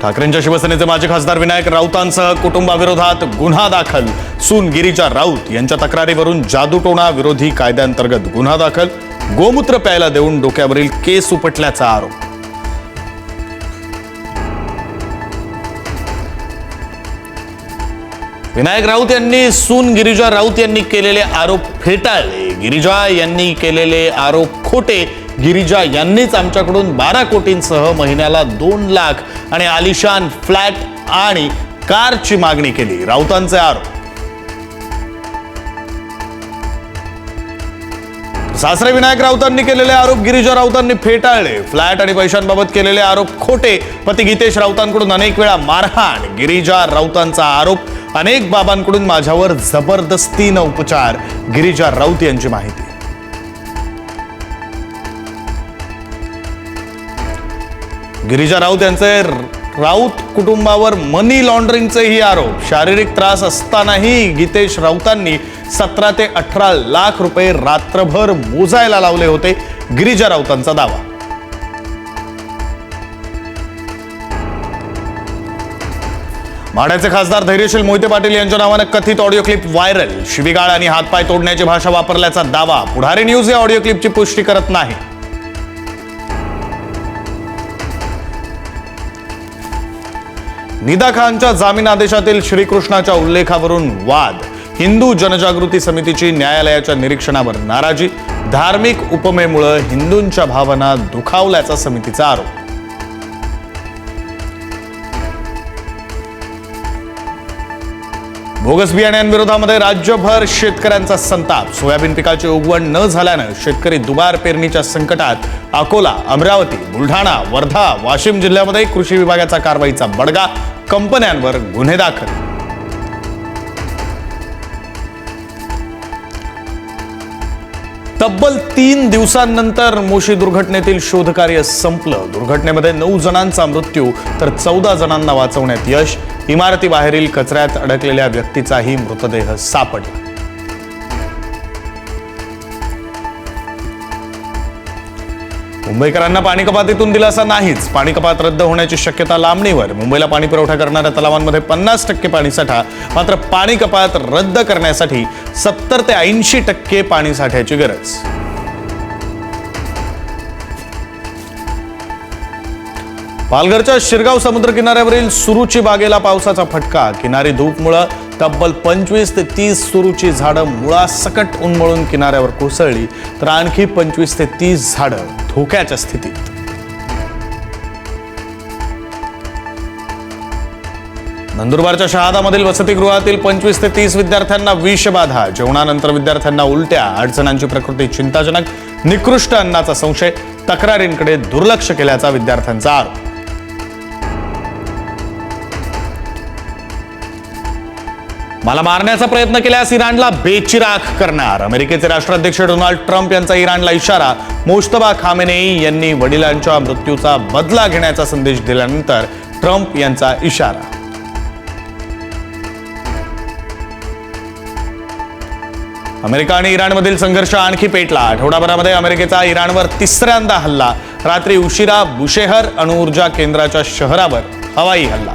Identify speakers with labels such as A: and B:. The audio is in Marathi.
A: ठाकरेंच्या शिवसेनेचे माजी खासदार विनायक राऊतांसह कुटुंबाविरोधात गुन्हा दाखल. सून गिरिजा राऊत यांच्या तक्रारीवरून जादूटोणा विरोधी कायद्याअंतर्गत गुन्हा दाखल. गोमूत्र प्यायला देऊन डोक्यावरील केस उपटल्याचा आरोप. विनायक राऊत यांनी सून गिरिजा राऊत यांनी केलेले आरोप फेटाळले. गिरिजा यांनी केलेले आरोप खोटे. गिरिजा यांनीच आमच्याकडून 12 कोटींसह महिन्याला 2 लाख आणि आलिशान फ्लॅट आणि कारची मागणी केली. राऊतांचे आरोप. सासरे विनायक राऊतांनी केलेले आरोप गिरिजा राऊतांनी फेटाळले. फ्लॅट आणि पैशांबाबत केलेले आरोप खोटे. पती गीतेश राऊतांकडून अनेक वेळा मारहाण. गिरिजा राऊतांचा आरोप. अनेक बाबांकडून माझ्यावर जबरदस्तीने उपचार. गिरिजा राऊत यांची माहिती. गिरिजा राऊत यांचे राऊत कुटुंबावर मनी लॉन्ड्रिंगचेही आरोप. शारीरिक त्रास असतानाही गीतेश राऊतांनी 17 ते 18 लाख रुपये रात्रभर मोजायला लावले होते. गिरिजा राऊतांचा दावा. माढ्याचे खासदार धैर्यशील मोहिते पाटील यांच्या नावाने कथित ऑडिओ क्लिप व्हायरल. शिवीगाळ आणि हातपाय तोडण्याची भाषा वापरल्याचा दावा. पुढारी न्यूज या ऑडिओ क्लिपची पुष्टी करत नाही. निदा खानच्या जामीन आदेशातील श्रीकृष्णाच्या उल्लेखावरून वाद. हिंदू जनजागृती समितीची न्यायालयाच्या निरीक्षणावर नाराजी. धार्मिक उपमेमुळे हिंदूंच्या भावना दुखावल्याचा समितीचा आरोप. बोगस बियाण्यांविरोधामध्ये राज्यभर शेतकऱ्यांचा संताप. सोयाबीन पिकाची उगवण न झाल्यानं शेतकरी दुबार पेरणीच्या संकटात. अकोला, अमरावती, बुलढाणा, वर्धा, वाशिम जिल्ह्यामध्ये कृषी विभागाचा कारवाईचा बडगा. कंपन्यांवर गुन्हे दाखल. तब्बल 3 दिवसांनंतर मोशी दुर्घटनेतील शोधकार्य संपलं. दुर्घटनेमध्ये 9 जणांचा मृत्यू तर 14 जणांना वाचवण्यात यश. इमारतीबाहेरील कचऱ्यात अडकलेल्या व्यक्तीचाही मृतदेह सापडला. मुंबईकरांना पाणी कपातीतून दिलासा नाहीच. पाणी कपात रद्द होण्याची शक्यता लांबणीवर. मुंबईला पाणी पुरवठा करणाऱ्या तलावांमध्ये 50% पाणीसाठा. मात्र पाणी कपात रद्द करण्यासाठी 70 ते 80% पाणी साठ्याची गरज. पालघरच्या शिरगाव समुद्र किनाऱ्यावरील सुरूची बागेला पावसाचा फटका. किनारी धूपमुळे तब्बल 25 ते 30 सुरूची झाडं मुळासकट उन्मळून किनाऱ्यावर कोसळली तर आणखी 25 ते 30 झाडं धोक्याच्या स्थितीत. नंदुरबारच्या शहादामधील वसतिगृहातील 25 ते 30 विद्यार्थ्यांना विषबाधा. जेवणानंतर विद्यार्थ्यांना उलट्या. अडचणांची प्रकृती चिंताजनक. निकृष्ट अन्नाचा संशय. तक्रारींकडे दुर्लक्ष केल्याचा विद्यार्थ्यांचा आरोप. मला मारण्याचा प्रयत्न केल्यास इराणला बेचिराख करणार. अमेरिकेचे राष्ट्राध्यक्ष डोनाल्ड ट्रम्प यांचा इराणला इशारा. मोज्तबा खामेनेई यांनी वडिलांच्या मृत्यूचा बदला घेण्याचा संदेश दिल्यानंतर ट्रम्प यांचा इशारा. अमेरिका आणि इराणमधील संघर्ष आणखी पेटला. आठवडाभरामध्ये अमेरिकेचा इराणवर 3ऱ्यांदा हल्ला. रात्री उशिरा बुशेहर अणुऊर्जा केंद्राच्या शहरावर हवाई हल्ला.